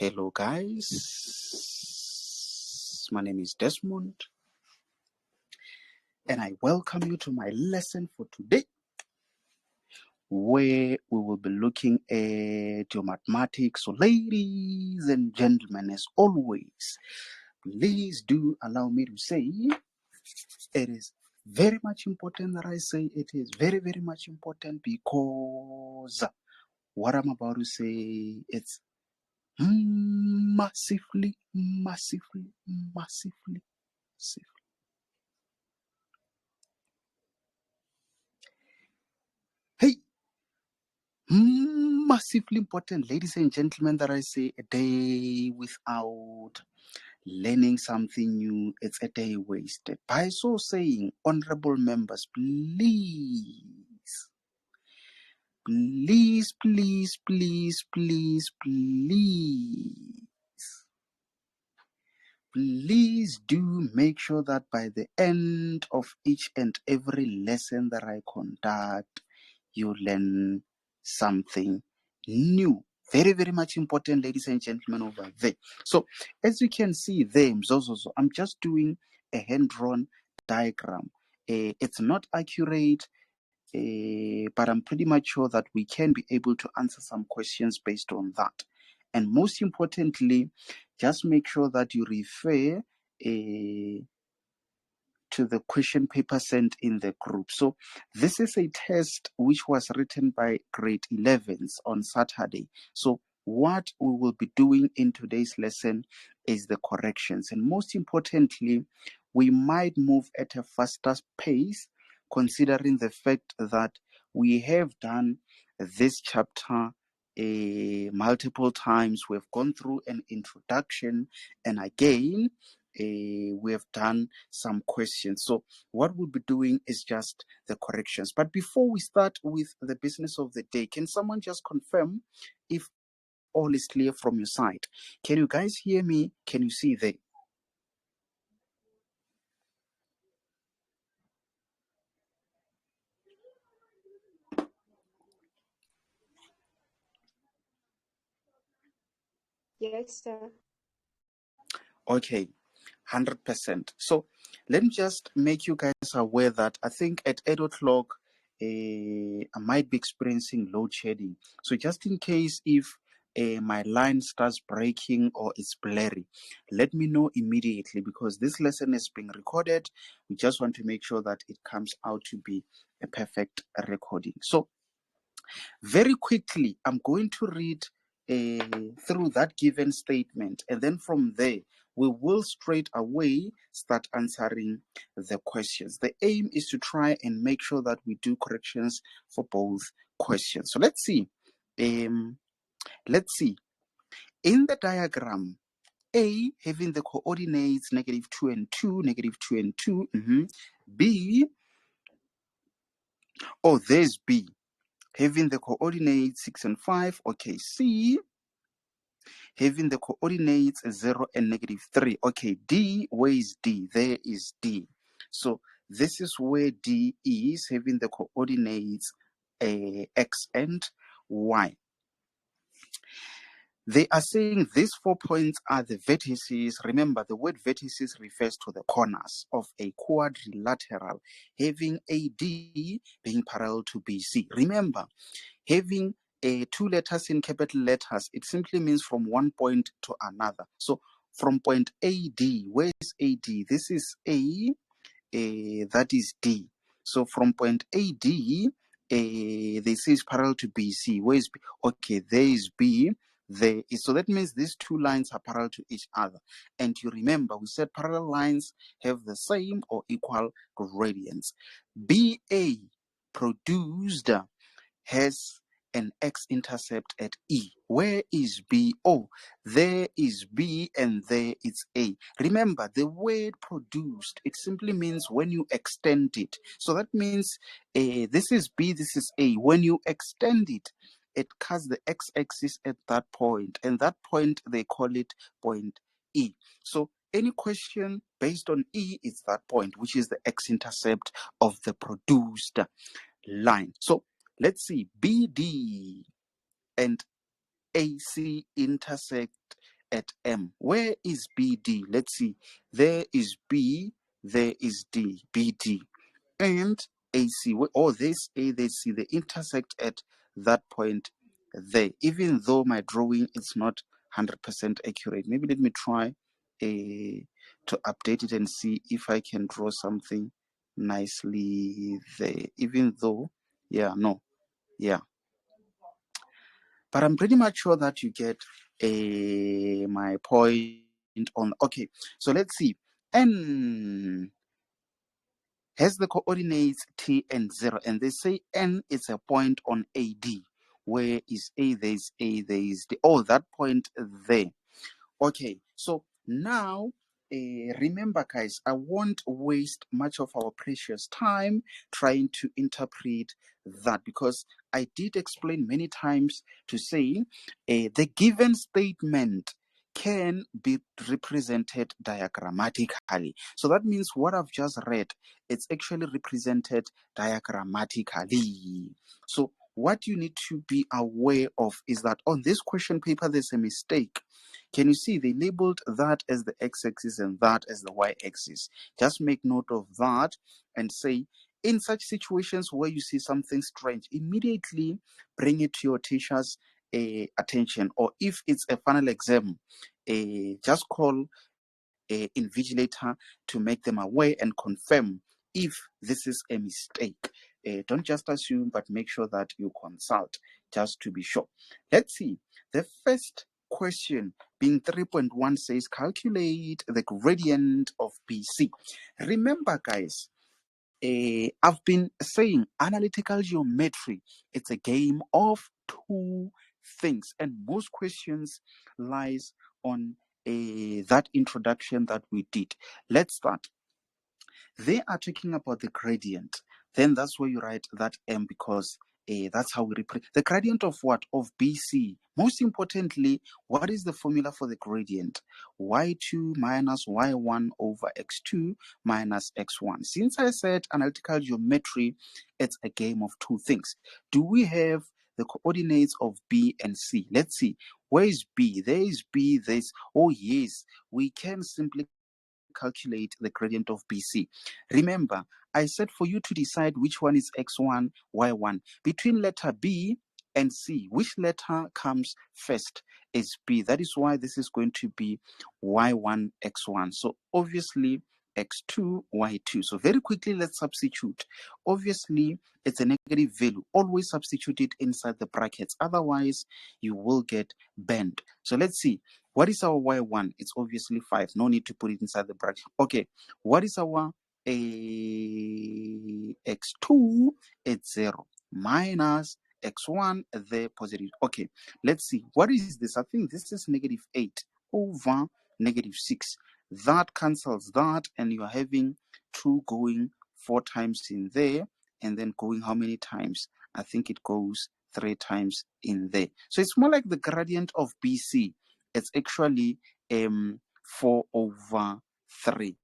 Hello guys, my name is Desmond and I welcome you to my lesson for today where we will be looking at your mathematics. So ladies and gentlemen, as always, please do allow me to say it is very much important that I say it is very, very much important because what I'm about to say, it's massively. Hey, massively important, ladies and gentlemen, that I say a day without learning something new, it's a day wasted. By so saying, honorable members, please do make sure that by the end of each and every lesson that I conduct, you learn something new. Very, very much important, ladies and gentlemen, over there. So, as you can see there, Mzozozo, I'm just doing a hand-drawn diagram. It's not accurate, but I'm pretty much sure that we can be able to answer some questions based on that. And most importantly, just make sure that you refer to the question paper sent in the group. So this is a test which was written by grade 11s on Saturday. So what we will be doing in today's lesson is the corrections. And most importantly, we might move at a faster pace considering the fact that we have done this chapter multiple times. We've gone through an introduction, and again, we have done some questions. So what we'll be doing is just the corrections. But before we start with the business of the day, can someone just confirm if all is clear from your side? Can you guys hear me? Can you see there? Yes, sir. Okay, 100%. So let me just make you guys aware that I think at 8 o'clock, I might be experiencing load shedding. So just in case if my line starts breaking or it's blurry, let me know immediately, because this lesson is being recorded. We just want to make sure that it comes out to be a perfect recording. So very quickly, I'm going to read through that given statement, and then from there, we will straight away start answering the questions. The aim is to try and make sure that we do corrections for both questions. So let's see. Let's see. In the diagram, A having the coordinates -2 and 2, -2 and 2. B, oh, there's B having the coordinates 6 and 5. Okay, C having the coordinates 0 and -3. Okay, D, where is D? There is D. So this is where D is, having the coordinates X and Y. They are saying these 4 points are the vertices. Remember, the word vertices refers to the corners of a quadrilateral, having AD being parallel to BC. Remember, having two letters in capital letters, it simply means from one point to another. So from point AD, where is AD? This is A, that is D. So from point AD, this is parallel to BC. Where is B? Okay, there is B. There is, so that means these two lines are parallel to each other. And you remember, we said parallel lines have the same or equal gradients. BA produced has an x-intercept at E. Where is B? Oh, there is B and there is A. Remember, the word produced, it simply means when you extend it. So that means this is B, this is A. When you extend it, it cuts the x-axis at that point. And that point, they call it point E. So any question based on E is that point, which is the x-intercept of the produced line. So let's see, BD and AC intersect at M. Where is BD? Let's see. There is B, there is D, BD. And AC. Oh, there's A, there's C. They intersect at that point there. Even though my drawing is not 100% accurate. Maybe let me try to update it and see if I can draw something nicely there. Even though, yeah, no, yeah. But I'm pretty much sure that you get my point on. Okay, so let's see. N has the coordinates t and 0, and they say N is a point on AD. Where is A? There's A, there's D. Oh, that point there. Okay, so now remember, guys, I won't waste much of our precious time trying to interpret that, because I did explain many times to say the given statement can be represented diagrammatically. So that means what I've just read, it's actually represented diagrammatically. So what you need to be aware of is that on this question paper, there's a mistake. Can you see they labeled that as the x-axis and that as the y-axis? Just make note of that and say, in such situations where you see something strange, immediately bring it to your teacher's attention. Or if it's a final exam, just call invigilator to make them aware and confirm if this is a mistake. Don't just assume, but make sure that you consult just to be sure. Let's see. The first question being 3.1 says calculate the gradient of BC. Remember, guys, I've been saying analytical geometry, it's a game of two things, and most questions lies on that introduction that we did. Let's start. They are talking about the gradient. Then that's where you write that M, because that's how we represent the gradient of what? Of BC. Most importantly, what is the formula for the gradient? Y2 minus Y1 over X2 minus X1. Since I said analytical geometry, it's a game of two things. Do we have the coordinates of B and C? Let's see. Where is B? There is B. There's, oh yes, we can simply calculate the gradient of BC. Remember, I said for you to decide which one is x1, y1. Between letter B and C, which letter comes first is B. That is why this is going to be y1, x1. So obviously, x2, y2. So very quickly, let's substitute. Obviously, it's a negative value. Always substitute it inside the brackets. Otherwise, you will get bent. So let's see. What is our y1? It's obviously 5. No need to put it inside the bracket. Okay. What is our x2? It's 0. Minus x1, the positive. Okay. Let's see. What is this? I think this is negative 8 over negative 6. That cancels that, and you're having 2 going 4 times in there, and then going how many times? I think it goes 3 times in there. So it's more like the gradient of BC. It's actually 4 over 3.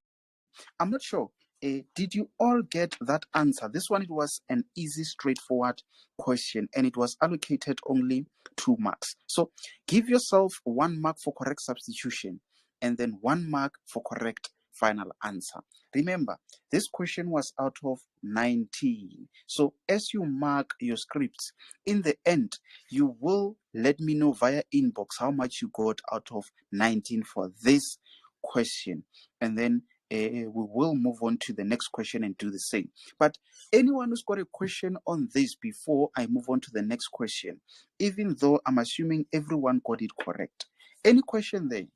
I'm not sure. Did you all get that answer? This one, it was an easy, straightforward question, and it was allocated only 2 marks. So give yourself 1 mark for correct substitution, and then 1 mark for correct final answer. Remember, this question was out of 19. So as you mark your scripts, in the end, you will let me know via inbox how much you got out of 19 for this question. And then we will move on to the next question and do the same. But anyone who's got a question on this before I move on to the next question, even though I'm assuming everyone got it correct. Any question there?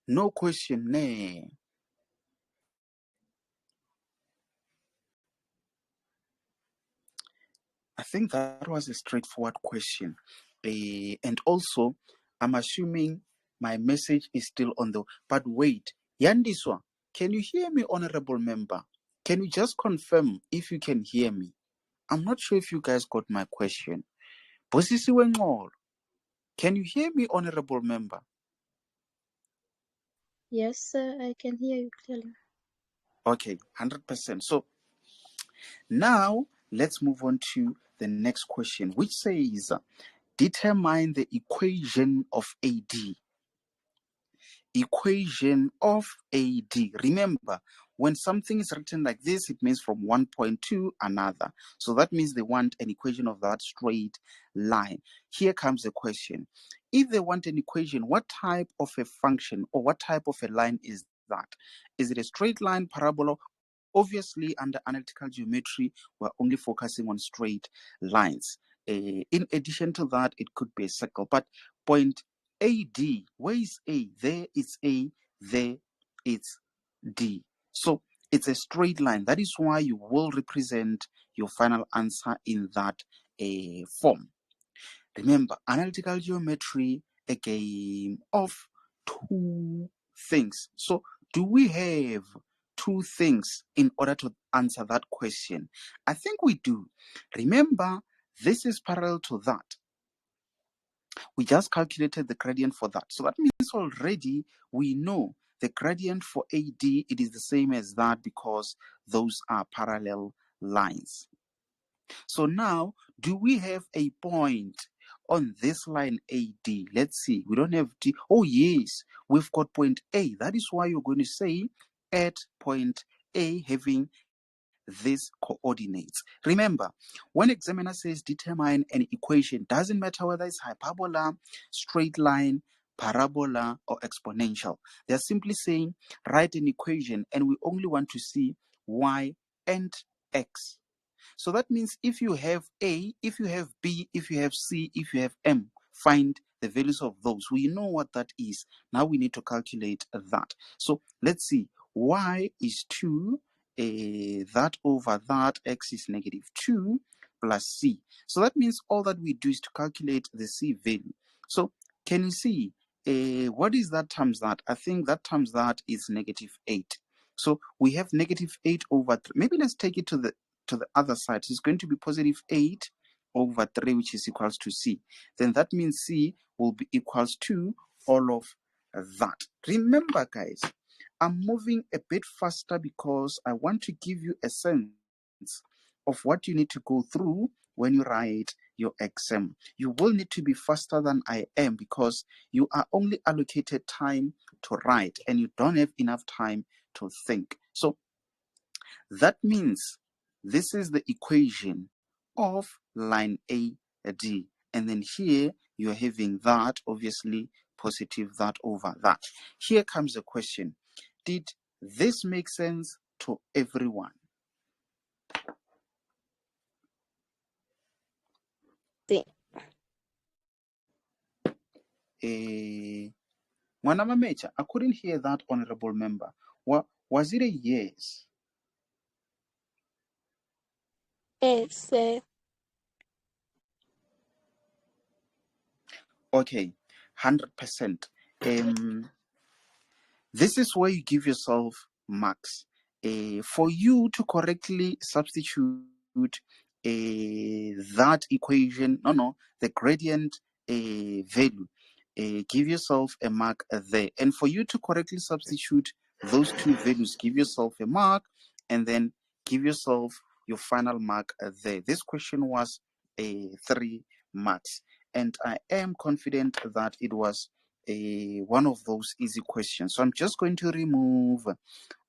No question, nay. I think that was a straightforward question. And also, I'm assuming my message is still on the... But wait, Yandiswa, can you hear me, honorable member? Can you just confirm if you can hear me? I'm not sure if you guys got my question. Bosisi Wengol, can you hear me, honorable member? Yes, I can hear you clearly. Okay, 100%. So now let's move on to the next question, which says determine the equation of AD. Equation of AD. Remember, when something is written like this, it means from one point to another. So that means they want an equation of that straight line. Here comes the question. If they want an equation, what type of a function or what type of a line is that? Is it a straight line, parabola? Obviously, under analytical geometry, we're only focusing on straight lines. In addition to that, it could be a circle. But point AD, where is A? There it's A, there it's D. So it's a straight line. That is why you will represent your final answer in that form. Remember, analytical geometry, a game of two things. So do we have two things in order to answer that question? I think we do. Remember, this is parallel to that. We just calculated the gradient for that. So that means already we know the gradient for AD, it is the same as that because those are parallel lines. So now, do we have a point on this line AD? Let's see. We don't have D. Oh, yes. We've got point A. That is why you're going to say at point A having these coordinates. Remember, when examiner says determine an equation, doesn't matter whether it's hyperbola, straight line, parabola, or exponential. They're simply saying write an equation and we only want to see y and x. So that means if you have A, if you have B, if you have C, if you have M, find the values of those. We know what that is. Now we need to calculate that. So let's see. Y is 2, that over that, X is negative 2 plus C. So that means all that we do is to calculate the C value. So can you see what is that times that? I think that times that is negative 8. So we have negative 8 over 3. Maybe let's take it to the other side. It's going to be positive 8 over 3, which is equals to C. Then that means C will be equals to all of that. Remember, guys, I'm moving a bit faster because I want to give you a sense of what you need to go through when you write your exam. You will need to be faster than I am because you are only allocated time to write and you don't have enough time to think. So that means this is the equation of line AD. And then here you're having that, obviously, positive that over that. Here comes the question. Did this make sense to everyone? Mwanama Mecha, I couldn't hear that, honorable member. Was it a yes? Yes, Okay, 100%. This is where you give yourself marks. For you to correctly substitute that equation, the gradient value, give yourself a mark there. And for you to correctly substitute those two values, give yourself a mark and then give yourself your final mark there. This question was 3 marks. And I am confident that it was one of those easy questions. So I'm just going to remove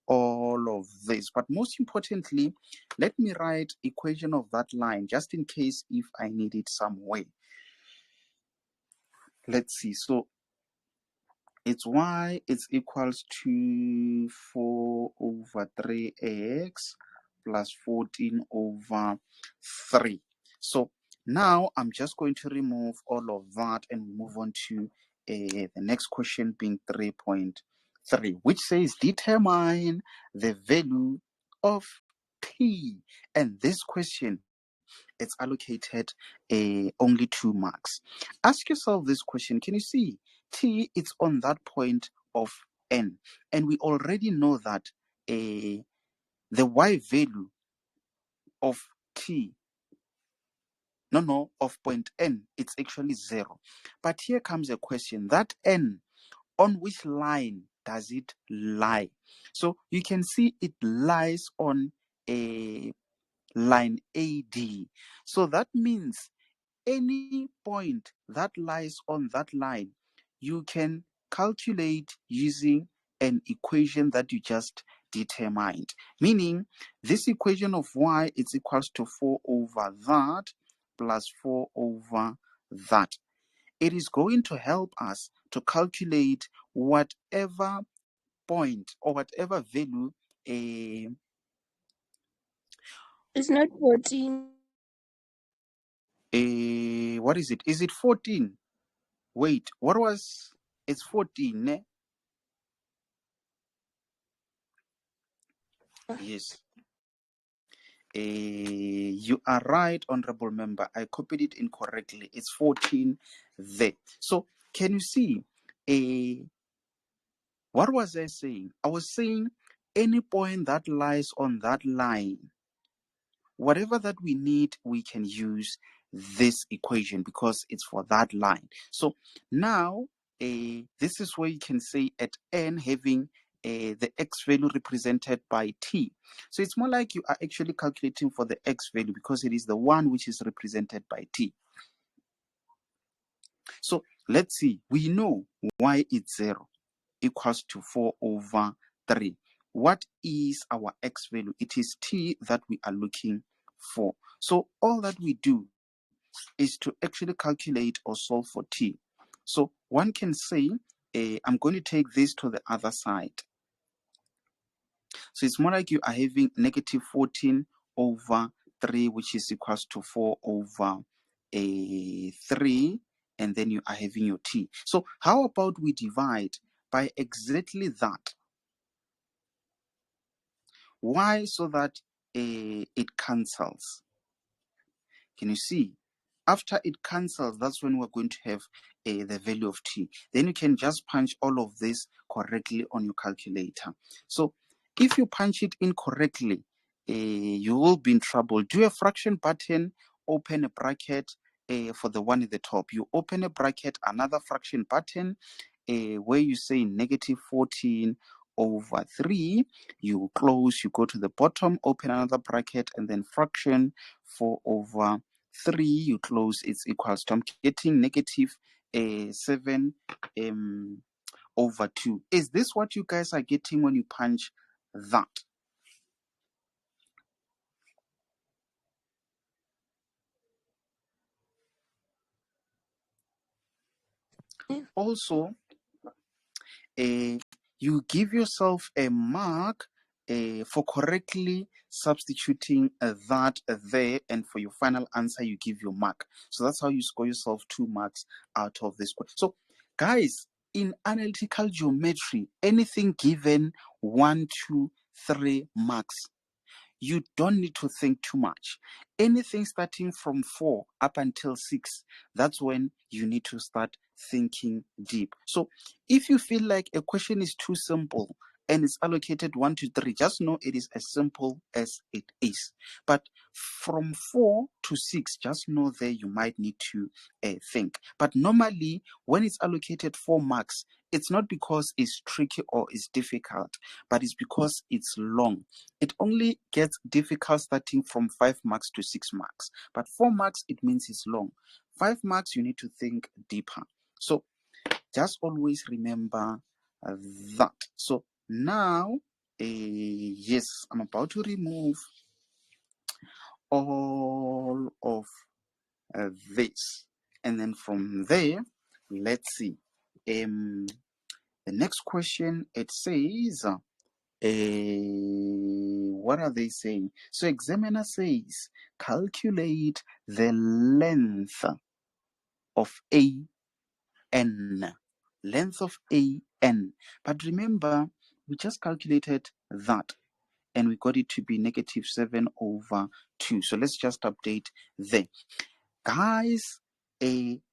all of this. But most importantly, let me write equation of that line just in case if I need it some way. Let's see. So it's y is equals to 4 over 3x plus 14 over 3. So now I'm just going to remove all of that and move on to the next question being 3.3, which says determine the value of t. And this question, it's allocated only 2 marks. Ask yourself this question. Can you see t is on that point of n? And we already know that the y value of t, of point n, it's actually 0. But here comes a question. That n, on which line does it lie? So you can see it lies on a line AD. So that means any point that lies on that line, you can calculate using an equation that you just determined. Meaning, this equation of y is equals to 4 over that plus 4 over that. It is going to help us to calculate whatever point or whatever value a It's not 14. what is it? Is it 14? Wait, what was it's 14, eh? Yes. You are right, honorable member. I copied it incorrectly. It's 14 there. So can you see? What was I saying? I was saying any point that lies on that line, whatever that we need, we can use this equation because it's for that line. So now this is where you can say at n having the x value represented by t. So it's more like you are actually calculating for the x value because it is the one which is represented by t. So let's see, we know y is 0 equals to 4 over 3. What is our x value? It is t that we are looking for. So all that we do is to actually calculate or solve for t. So one can say, I'm going to take this to the other side. So it's more like you are having negative 14 over 3, which is equals to 4 over 3, and then you are having your t. So how about we divide by exactly that? Why? So that it cancels. Can you see? After it cancels, that's when we're going to have the value of t. Then you can just punch all of this correctly on your calculator. So if you punch it incorrectly, you will be in trouble. Do a fraction button, open a bracket for the one at the top. You open a bracket, another fraction button, where you say negative 14 over 3, you close, you go to the bottom, open another bracket, and then fraction 4 over 3, you close, it's equals to, I'm getting negative 7 over 2. Is this what you guys are getting when you punch that? Also, you give yourself a mark for correctly substituting that there, and for your final answer you give your mark. So that's how you score yourself 2 marks out of this question. So guys, in analytical geometry, anything given 1, 2, 3 marks, you don't need to think too much. Anything starting from 4 up until 6, that's when you need to start thinking deep. So if you feel like a question is too simple and it's allocated 1 to 3, just know it is as simple as it is. But from 4 to 6, just know there you might need to think. But normally, when it's allocated 4 marks, it's not because it's tricky or it's difficult, but it's because it's long. It only gets difficult starting from 5 marks to 6 marks. But 4 marks, it means it's long. 5 marks, you need to think deeper. So just always remember that. So now, yes, I'm about to remove all of this. And then from there, let's see. The next question, it says, what are they saying? So examiner says, calculate the length of AN. Length of AN. But remember, we just calculated that and we got it to be negative 7 over 2. So let's just update there. Guys,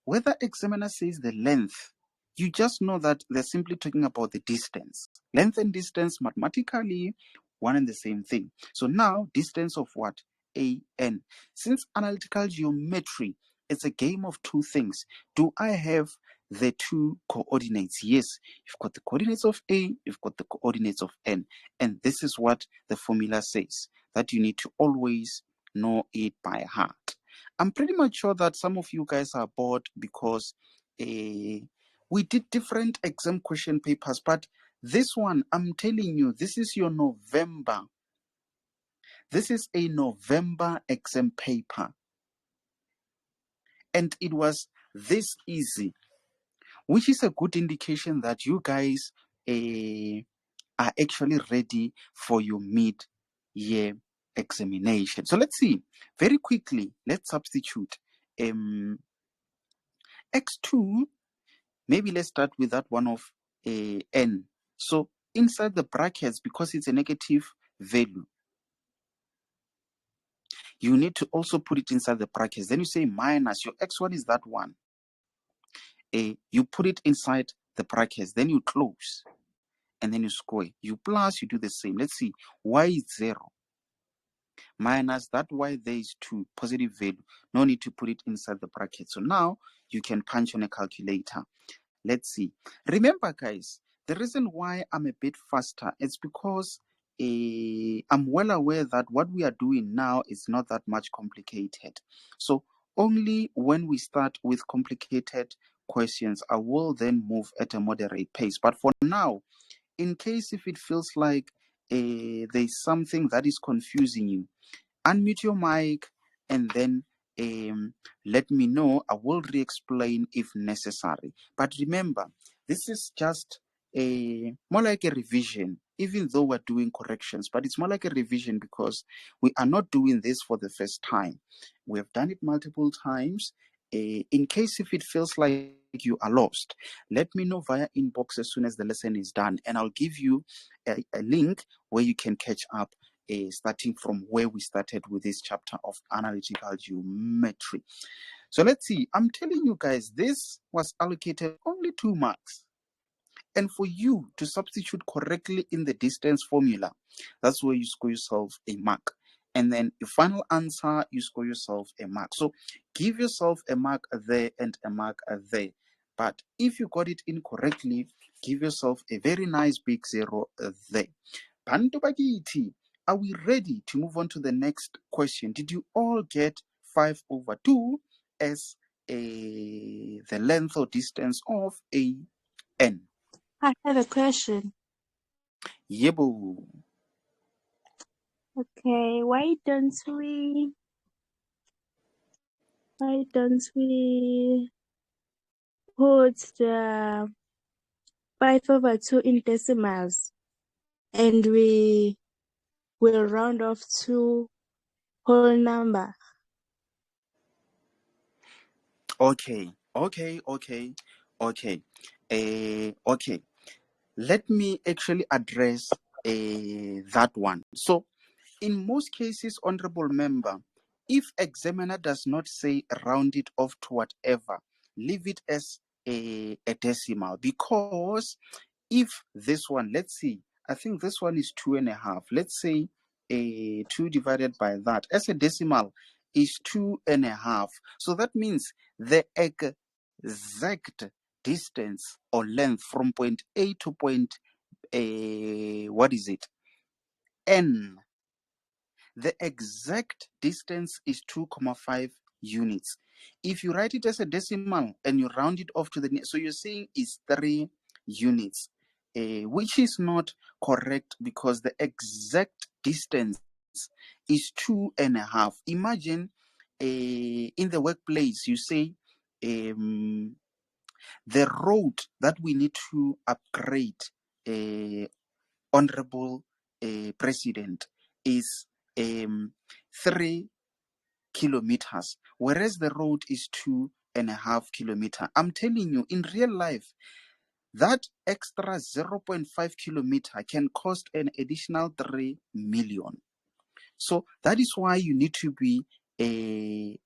whether examiner says the length, you just know that they're simply talking about the distance. Length and distance, mathematically, one and the same thing. So now, distance of what? AN. Since analytical geometry, it's a game of two things. Do I have the two coordinates. Yes, you've got the coordinates of A, you've got the coordinates of N. And this is what the formula says, that you need to always know it by heart. I'm pretty much sure that some of you guys are bored because we did different exam question papers, but this one, I'm telling you, this is your November. This is a November exam paper. And it was this easy, which is a good indication that you guys are actually ready for your mid-year examination. So let's see, very quickly, let's substitute x2. Maybe let's start with that one of n. So inside the brackets, because it's a negative value, you need to also put it inside the brackets. Then you say minus, your x1 is that one. You put it inside the brackets, then you close, and then you square. You plus, you do the same. Let's see, y is 0. Minus that y there is 2, positive value. No need to put it inside the bracket. So now you can punch on a calculator. Let's see. Remember, guys, the reason why I'm a bit faster is because I'm well aware that what we are doing now is not that much complicated. So only when we start with complicated questions, I will then move at a moderate pace. But for now, in case if it feels like there's something that is confusing you, unmute your mic and then let me know. I will re-explain if necessary. But remember, this is just more like a revision, even though we're doing corrections, but it's more like a revision because we are not doing this for the first time. We have done it multiple times. In case if it feels like you are lost, let me know via inbox as soon as the lesson is done, and I'll give you a link where you can catch up starting from where we started with this chapter of analytical geometry. So let's see. I'm telling you guys, this was allocated only 2 marks. And for you to substitute correctly in the distance formula, that's where you score yourself a mark. And then your final answer, you score yourself a mark. So give yourself a mark there and a mark there. But if you got it incorrectly, give yourself a very nice big 0 there. Bantu bakithi, are we ready to move on to the next question? Did you all get 5/2 as the length or distance of a n? I have a question. Yebo. Okay, why don't we put the 5/2 in decimals and we will round off to whole number? Okay. Okay. Let me actually address that one. So, in most cases, honorable member, if examiner does not say round it off to whatever, leave it as a decimal, because if this one, let's see, I think this one is 2.5. Let's say 2 divided by that as a decimal is 2.5. So that means the exact distance or length from point A to point what is it? N. The exact distance is 2.5 units. If you write it as a decimal and you round it off to the so you're saying it's 3 units, which is not correct because the exact distance is 2.5. Imagine in the workplace you say the road that we need to upgrade, honorable president, is 3 kilometers, whereas the road is 2.5 kilometers. I'm telling you, in real life, that extra 0.5 kilometer can cost an additional 3 million. So that is why you need to be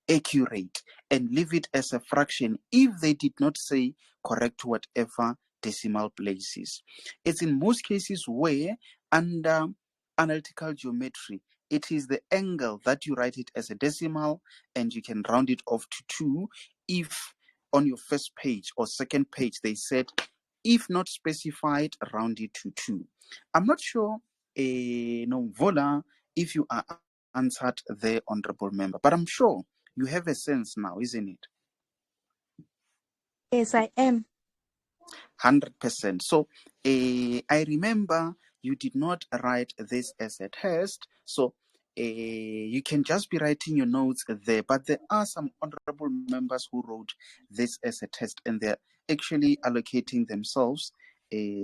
accurate and leave it as a fraction if they did not say correct whatever decimal places. It's in most cases where under analytical geometry, it is the angle that you write it as a decimal and you can round it off to 2 if on your first page or second page, they said, if not specified, round it to 2. I'm not sure, no, Vola, if you are answered there, honorable member, but I'm sure you have a sense now, isn't it? Yes, I am. 100%. So I remember you did not write this as a test, so you can just be writing your notes there, but there are some honorable members who wrote this as a test, and they're actually allocating themselves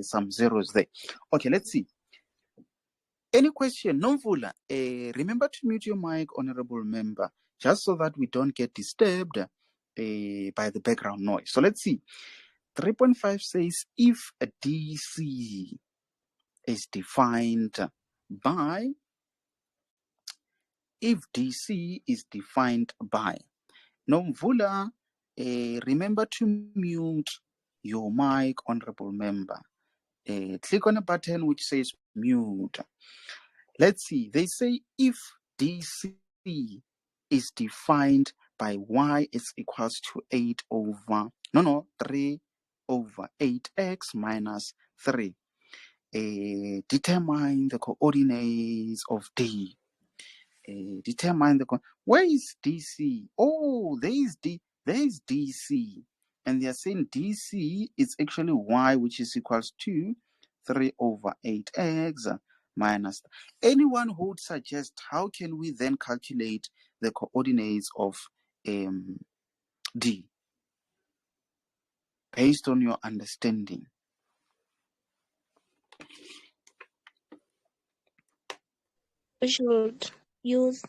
some zeros there. Okay, let's see. Any question? Nomvula, remember to mute your mic, honorable member, just so that we don't get disturbed by the background noise. So let's see. 3.5 says if a DC is defined by, if DC is defined by. Nomvula, remember to mute your mic, honorable member. Click on a button which says mute. Let's see. They say if DC is defined by y is equals to 3 over 8x minus 3. Determine the coordinates of D. Determine the where is DC? Oh, there is DC, and they are saying DC is actually y, which is equals to 3 over 8x minus. Anyone who would suggest how can we then calculate the coordinates of D based on your understanding? We should use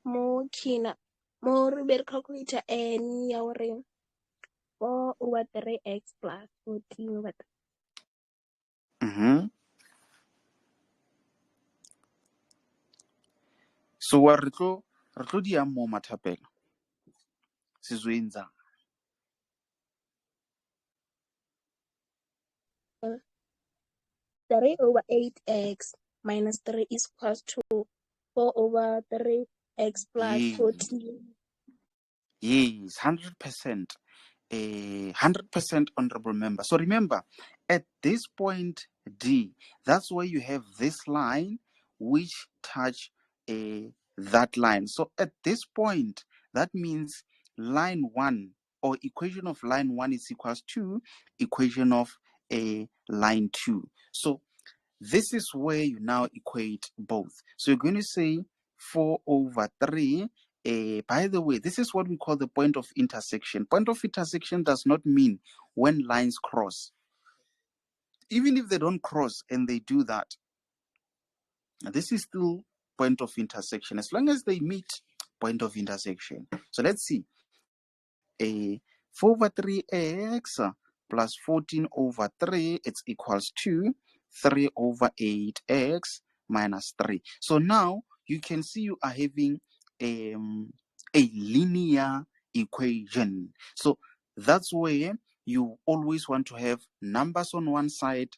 more calculator and your 4 over 3x plus 14 over 3. Mm-hmm. So what re tlo di yang mo mathapelo sizwenza 3 over 8x minus 3 is equals to 4 over 3x plus 14. Yes, 100%. 100% honorable member. So remember, at this point D, that's where you have this line which touch that line. So at this point, that means line 1 or equation of line 1 is equals to equation of line 2. So this is where you now equate both. So you're going to say 4 over 3. By the way, this is what we call the point of intersection. Point of intersection does not mean when lines cross. Even if they don't cross and they do that, this is still point of intersection. As long as they meet, point of intersection. So let's see. 4 over 3x plus 14 over 3, it's equals to 3 over 8x minus 3. So now you can see you are having a linear equation. So that's where you always want to have numbers on one side,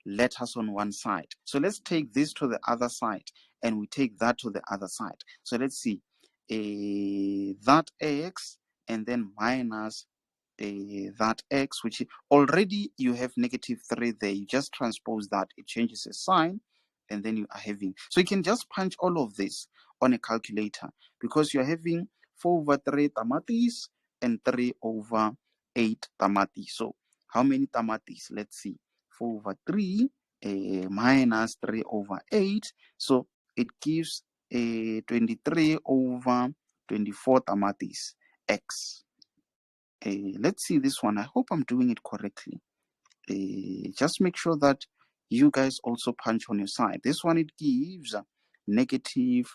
letters on one side. So let's take this to the other side and we take that to the other side. So let's see. That x and then minus that x, which already you have negative 3 there. You just transpose that, it changes the sign, and then you are having. So you can just punch all of this on a calculator because you're having 4 over 3 tamatis and 3 over 8 tamatis. So how many tamatis? Let's see. 4 over 3 minus 3 over 8. So it gives 23 over 24 tamatis x. Let's see this one. I hope I'm doing it correctly. Just make sure that you guys also punch on your side. This one, it gives negative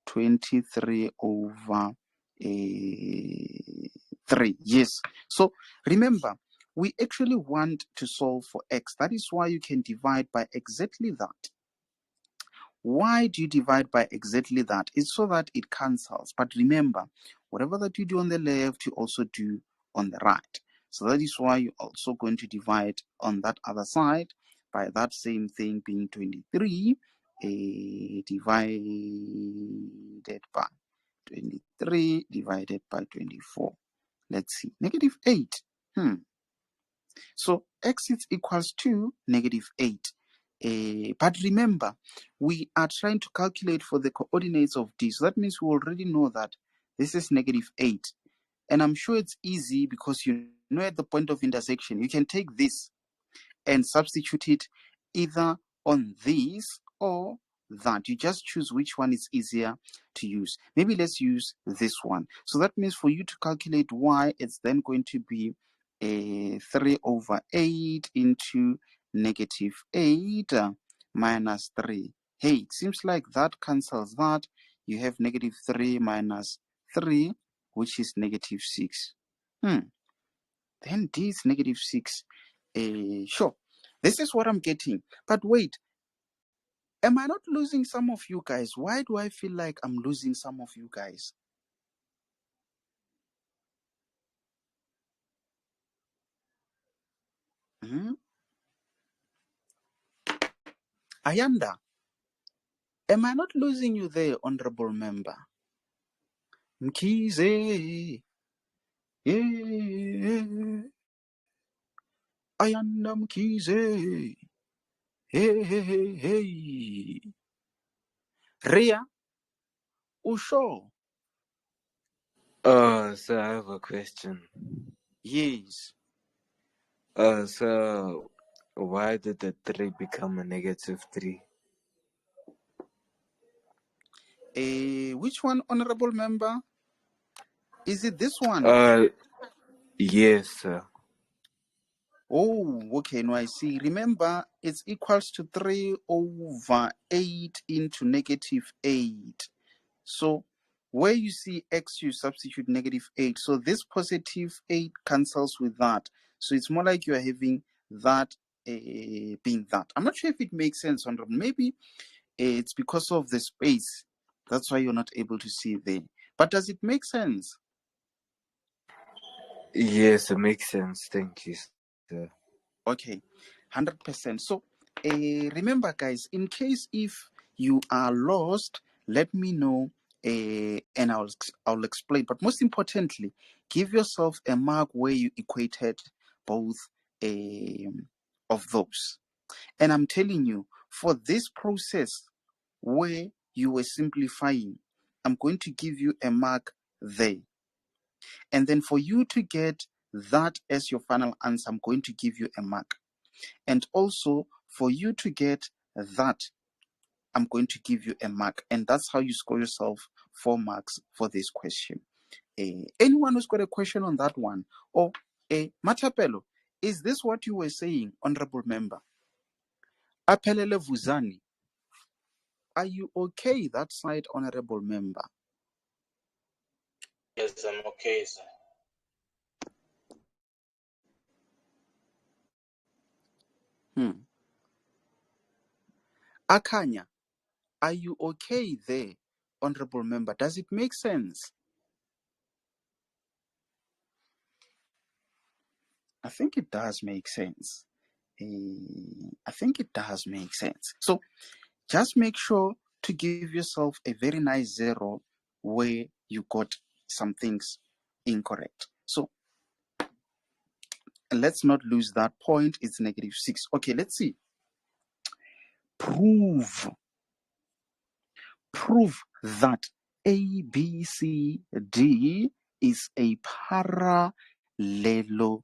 23 over 3. Yes. So remember, we actually want to solve for x. That is why you can divide by exactly that. Why do you divide by exactly that? It's so that it cancels. But remember, whatever that you do on the left, you also do on the right. So that is why you're also going to divide on that other side by that same thing being 23 divided by 23 divided by 24. Let's see. Negative 8. So x is equals to negative 8. But remember, we are trying to calculate for the coordinates of D. So that means we already know that this is negative 8. And I'm sure it's easy because you know at the point of intersection, you can take this and substitute it either on this or that. You just choose which one is easier to use. Maybe let's use this one. So that means for you to calculate y, it's then going to be 3 over 8 into negative 8 minus 3. Hey, it seems like that cancels that. You have negative 3 minus 3, which is negative 6. Then D is negative 6. Sure, this is what I'm getting. But wait, am I not losing some of you guys? Why do I feel like I'm losing some of you guys? Ayanda, am I not losing you there, honorable member? Mkize, yeah. Ayanda Mkize, hey, hey, hey, hey. Rhea, Usho. So I have a question. Yes. So why did the 3 become a negative 3? Which one, honorable member? Is it this one? Yes, sir. Oh, okay. No, I see. Remember, it's equals to 3 over 8 into negative 8. So where you see x, you substitute negative 8. So this positive 8 cancels with that. So it's more like you are having that being that. I'm not sure if it makes sense, or maybe it's because of the space. That's why you're not able to see there. But does it make sense? Yes, it makes sense. Thank you, sir. Okay, 100%. So remember, guys, in case if you are lost, let me know and I'll explain. But most importantly, give yourself a mark where you equated both of those. And I'm telling you, for this process where you were simplifying, I'm going to give you a mark there. And then for you to get that as your final answer, I'm going to give you a mark. And also for you to get that, I'm going to give you a mark. And that's how you score yourself 4 marks for this question. Anyone who's got a question on that one? Or Matapelo, is this what you were saying, honorable member? Apelele Vuzani, are you okay that side, honorable member? Yes, I'm okay, sir. Akanya, are you okay there, honorable member? Does it make sense? I think it does make sense. I think it does make sense. So just make sure to give yourself a very nice 0 where you got some things incorrect. So let's not lose that point. It's negative 6. Okay, let's see. Prove that ABCD is a parallelogram.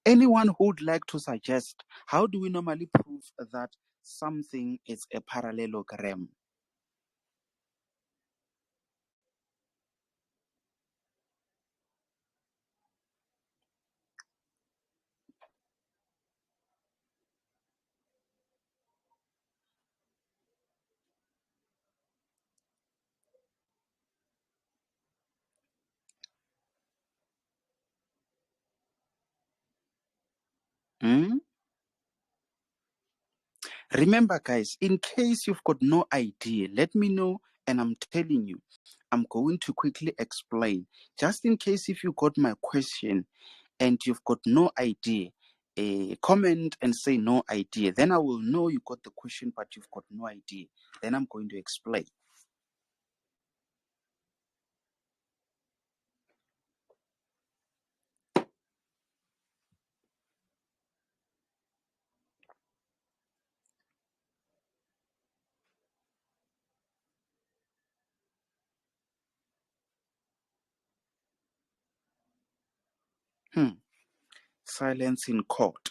Anyone who would like to suggest how do we normally prove that something is a parallelogram? Remember, guys, in case you've got no idea, let me know, and I'm telling you, I'm going to quickly explain. Just in case if you got my question and you've got no idea, comment and say no idea. Then I will know you got the question, but you've got no idea. Then I'm going to explain. Silence in court.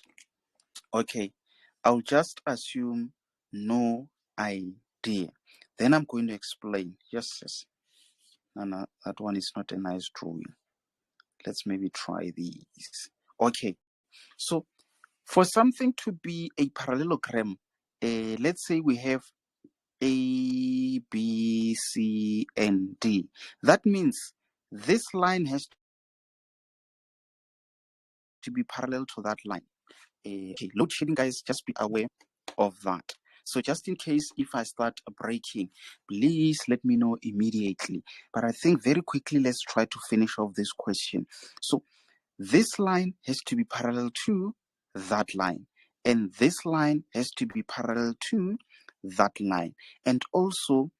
Okay, I'll just assume no idea. Then I'm going to explain. Yes. No, that one is not a nice drawing. Let's maybe try these. Okay, so for something to be a parallelogram, let's say we have A, B, C, and D. That means this line has to be parallel to that line. Okay, load shedding, guys, just be aware of that. So just in case if I start breaking, please let me know immediately. But I think very quickly, let's try to finish off this question. So this line has to be parallel to that line, and this line has to be parallel to that line. And also,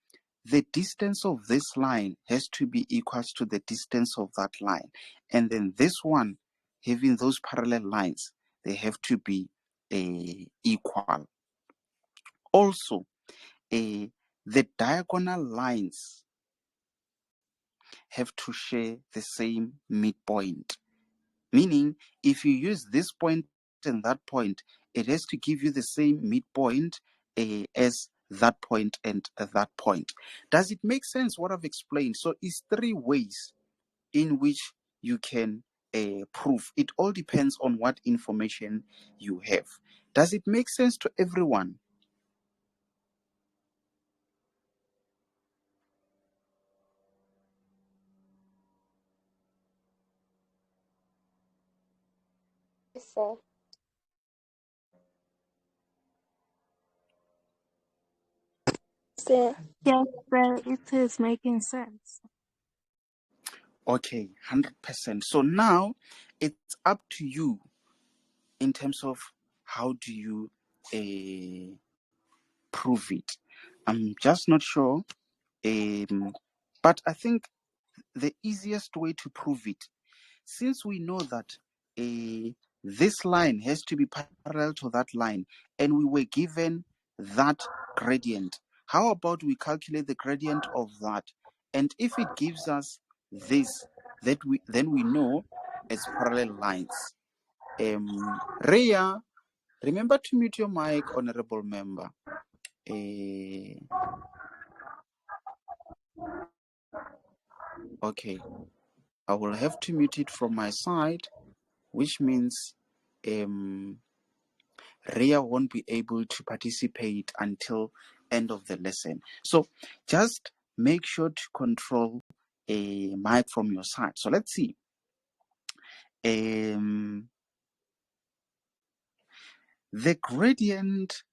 the distance of this line has to be equal to the distance of that line. And then this one, having those parallel lines, they have to be equal. Also, the diagonal lines have to share the same midpoint. Meaning, if you use this point and that point, it has to give you the same midpoint as that point and that point. Does it make sense what I've explained? So it's 3 ways in which you can prove. It all depends on what information you have. Does it make sense to everyone? Yes, sir. Sir. Yes, sir, it is making sense. Okay, 100%. So now it's up to you in terms of how do you prove it. I'm just not sure, but I think the easiest way to prove it, since we know that this line has to be parallel to that line, and we were given that gradient, how about we calculate the gradient of that? And if it gives us this, then we know it's parallel lines. Rhea, remember to mute your mic, honorable member. Okay, I will have to mute it from my side, which means Rhea won't be able to participate until end of the lesson. So just make sure to control a mic from your side. So let's see. The gradient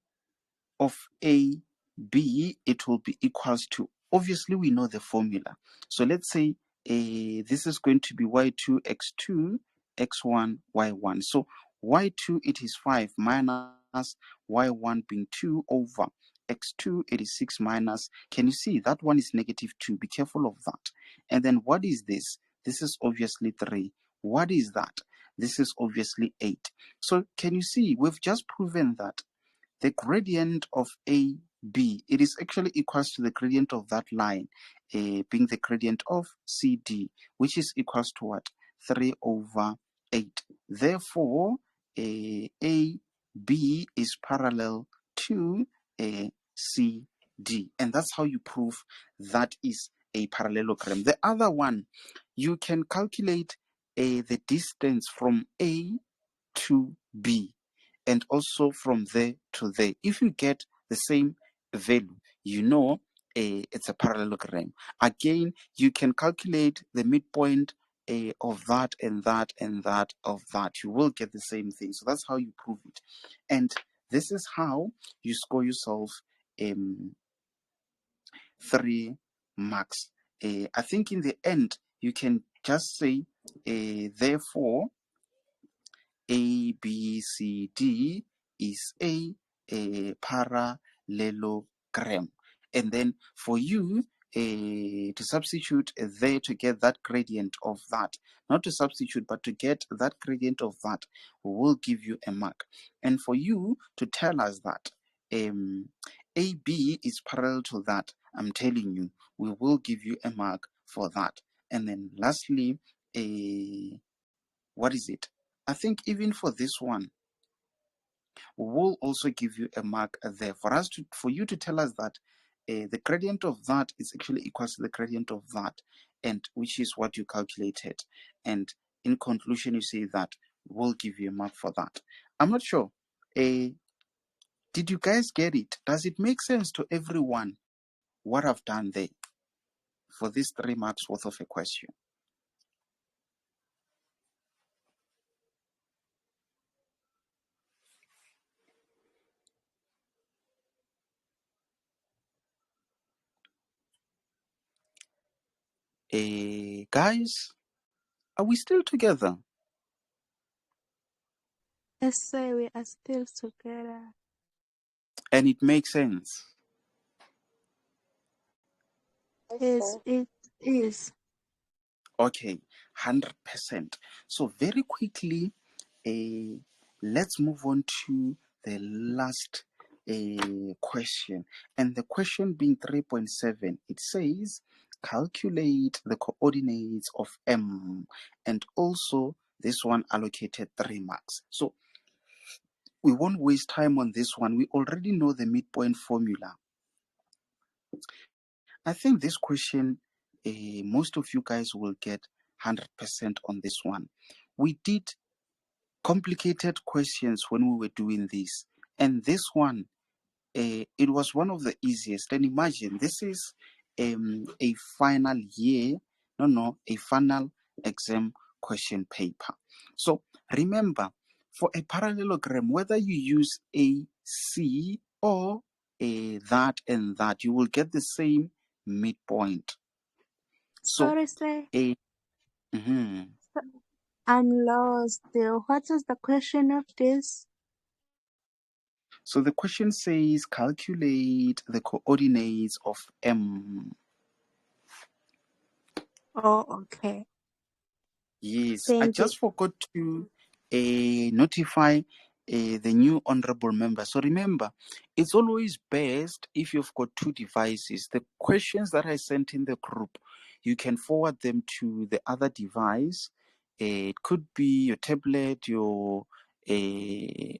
of A, B, it will be equals to, obviously we know the formula. So let's say this is going to be y2, x2, x1, y1. So y2, it is 5 minus y1 being 2 over x2, it is 6 minus. Can you see that one is negative 2? Be careful of that. And then what is this? This is obviously 3. What is that? This is obviously 8. So can you see we've just proven that the gradient of AB, it is actually equals to the gradient of that line, being the gradient of CD, which is equals to what? 3 over 8. Therefore, AB is parallel to CD. And that's how you prove that is a parallelogram. The other one, you can calculate the distance from A to B, and also from there to there. If you get the same value, you know it's a parallelogram. Again, you can calculate the midpoint of that and that and that of that. You will get the same thing. So that's how you prove it. And this is how you score yourself 3 marks. I think in the end, you can just say, therefore, A, B, C, D is a parallelogram. And then for you to substitute there to get that gradient of that, not to substitute, but to get that gradient of that, we will give you a mark. And for you to tell us that AB is parallel to that, I'm telling you, we will give you a mark for that. And then lastly, What is it? I think even for this one, we will also give you a mark there for you to tell us that the gradient of that is actually equals to the gradient of that, and which is what you calculated. And in conclusion, you say that we'll give you a mark for that. I'm not sure. Did you guys get it? Does it make sense to everyone what I've done there for these 3 marks worth of a question? Guys, are we still together? Let's say we are still together. And it makes sense. Yes, it is. Okay, 100%. So very quickly, let's move on to the last question. And the question being 3.7, it says, calculate the coordinates of M. And also, this one allocated 3 marks. So we won't waste time on this one. We already know the midpoint formula. I think this question, most of you guys will get 100% on this one. We did complicated questions when we were doing this, and this one, it was one of the easiest. And imagine, this is a final year, a final exam question paper. So remember, for a parallelogram, whether you use a C or a that and that, you will get the same midpoint. So Sorry, say. mhm. I'm lost. What is the question of this? So the question says calculate the coordinates of M. Oh, okay. Yes, I Thank you. just forgot to notify the new honorable member. So remember, it's always best if you've got 2 devices. The questions that I sent in the group, you can forward them to the other device. It could be your tablet, your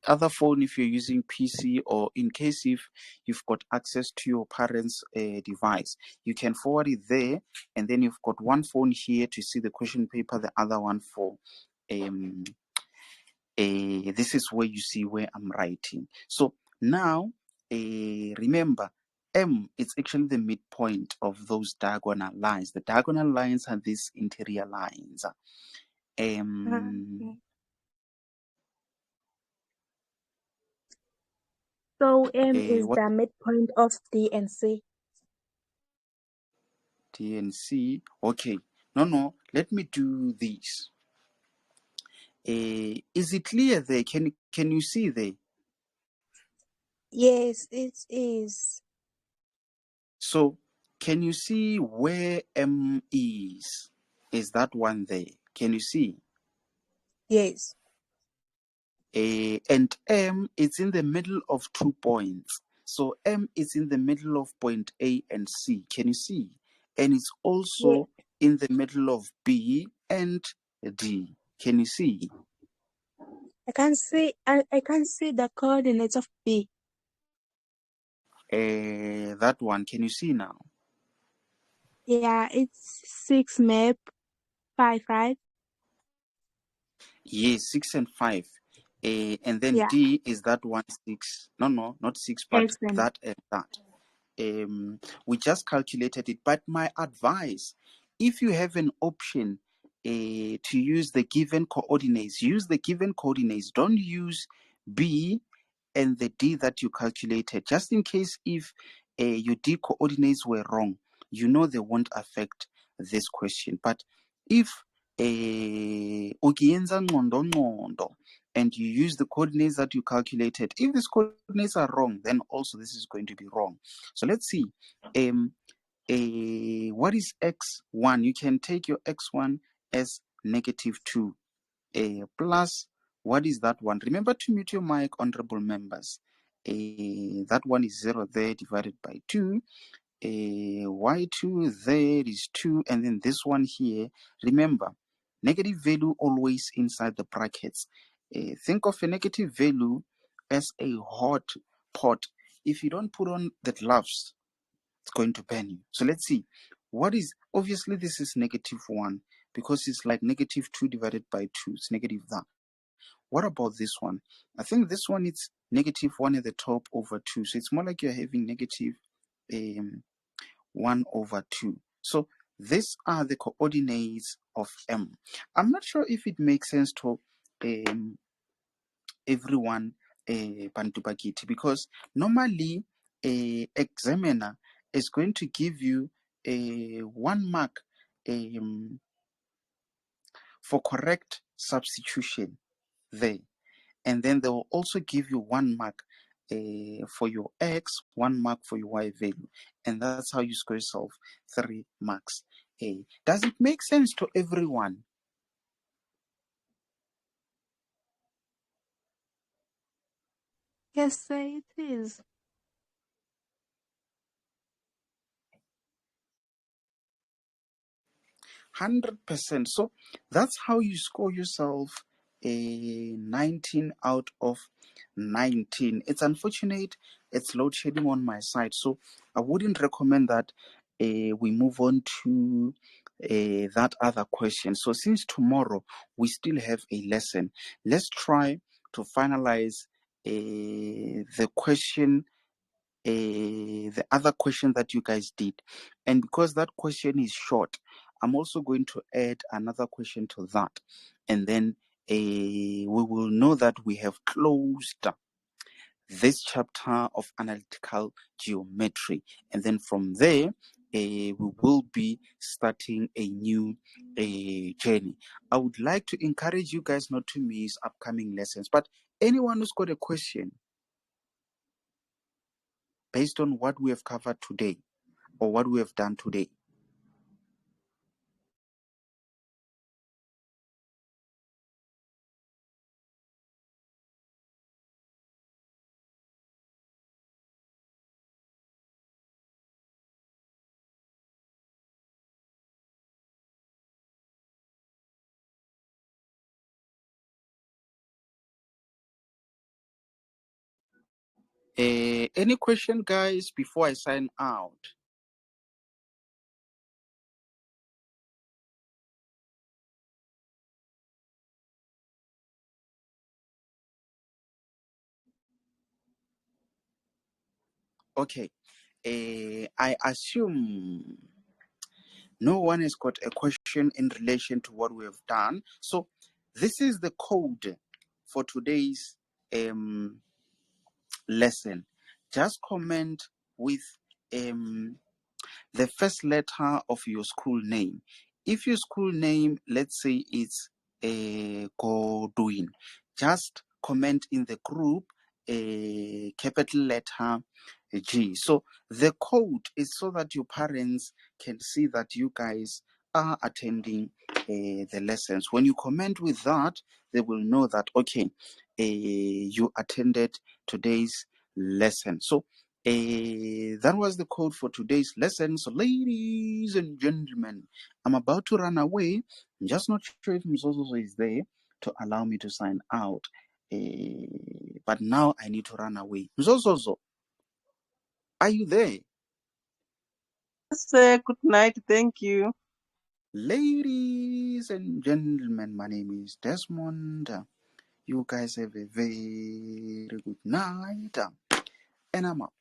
other phone if you're using PC, or in case if you've got access to your parents' device, you can forward it there, and then you've got one phone here to see the question paper, the other one for this is where you see where I'm writing. So now remember, M is actually the midpoint of those diagonal lines. The diagonal lines are these interior lines. Okay. So M is What the midpoint of D and C. T and C? Okay. No. Let me do this. Is it clear there? Can you see there? Yes, it is. So can you see where M is? Is that one there? Can you see? Yes. And M is in the middle of 2 points. So M is in the middle of point A and C. Can you see? And it's Yeah. also in the middle of B and D. Can you see? I can see. I can see the coordinates of B. That one, can you see now? Yeah, it's 6 map 5, right? Yes, 6 and 5. And then Yeah, D is that one 6. No, not 6, but excellent. that and that. We just calculated it. But my advice, if you have an option to use the given coordinates, use the given coordinates. Don't use B and the D that you calculated, just in case if your D coordinates were wrong, they won't affect this question. But if ukiyenza ngqondo and you use the coordinates that you calculated, if these coordinates are wrong, then also this is going to be wrong. So let's see. What is x1? You can take your x1 as -2 plus, what is that one? Remember to mute your mic, honorable members. That one is 0 there divided by 2. Y2 there is 2, and then this one here, remember, Negative value always inside the brackets. Think of a negative value as a hot pot. If you don't put on the gloves, it's going to burn you. So let's see. What is, obviously this is -1 because it's like -2 divided by 2. It's negative that. What about this one? I think this one it's -1 at the top over 2. So it's more like you're having um, 1 over 2. So these are the coordinates of M. I'm not sure if it makes sense to everyone Bantu Bakiti, because normally a examiner is going to give you a 1 mark for correct substitution there, and then they will also give you 1 mark for your X, 1 mark for your Y value, and that's how you score yourself 3 marks. Does it make sense to everyone? Yes, sir, it is. 100%. So that's how you score yourself a 19 out of 19. It's unfortunate it's load shedding on my side, so I wouldn't recommend that we move on to that other question. So since tomorrow we still have a lesson, let's try to finalize the question, the other question that you guys did. And because that question is short, I'm also going to add another question to that. And then we will know that we have closed this chapter of analytical geometry. And then from there, we will be starting a new journey. I would like to encourage you guys not to miss upcoming lessons. But anyone who's got a question based on what we have covered today or what we have done today? Any question, guys, before I sign out? Okay. I assume no one has got a question in relation to what we have done. So this is the code for today's lesson. Just comment with the first letter of your school name. If your school name, let's say it's Godwin, just comment in the group a capital letter G. So the code is so that your parents can see that you guys are attending the lessons. When you comment with that, they will know that, okay, you attended today's lesson. So that was the code for today's lesson. So, ladies and gentlemen, I'm about to run away. I'm just not sure if Mzozo is there to allow me to sign out. But now I need to run away. Mzozo, are you there? Yes, sir. Good night. Thank you. Ladies and gentlemen, my name is Desmond. You guys have a very good night. And I'm out.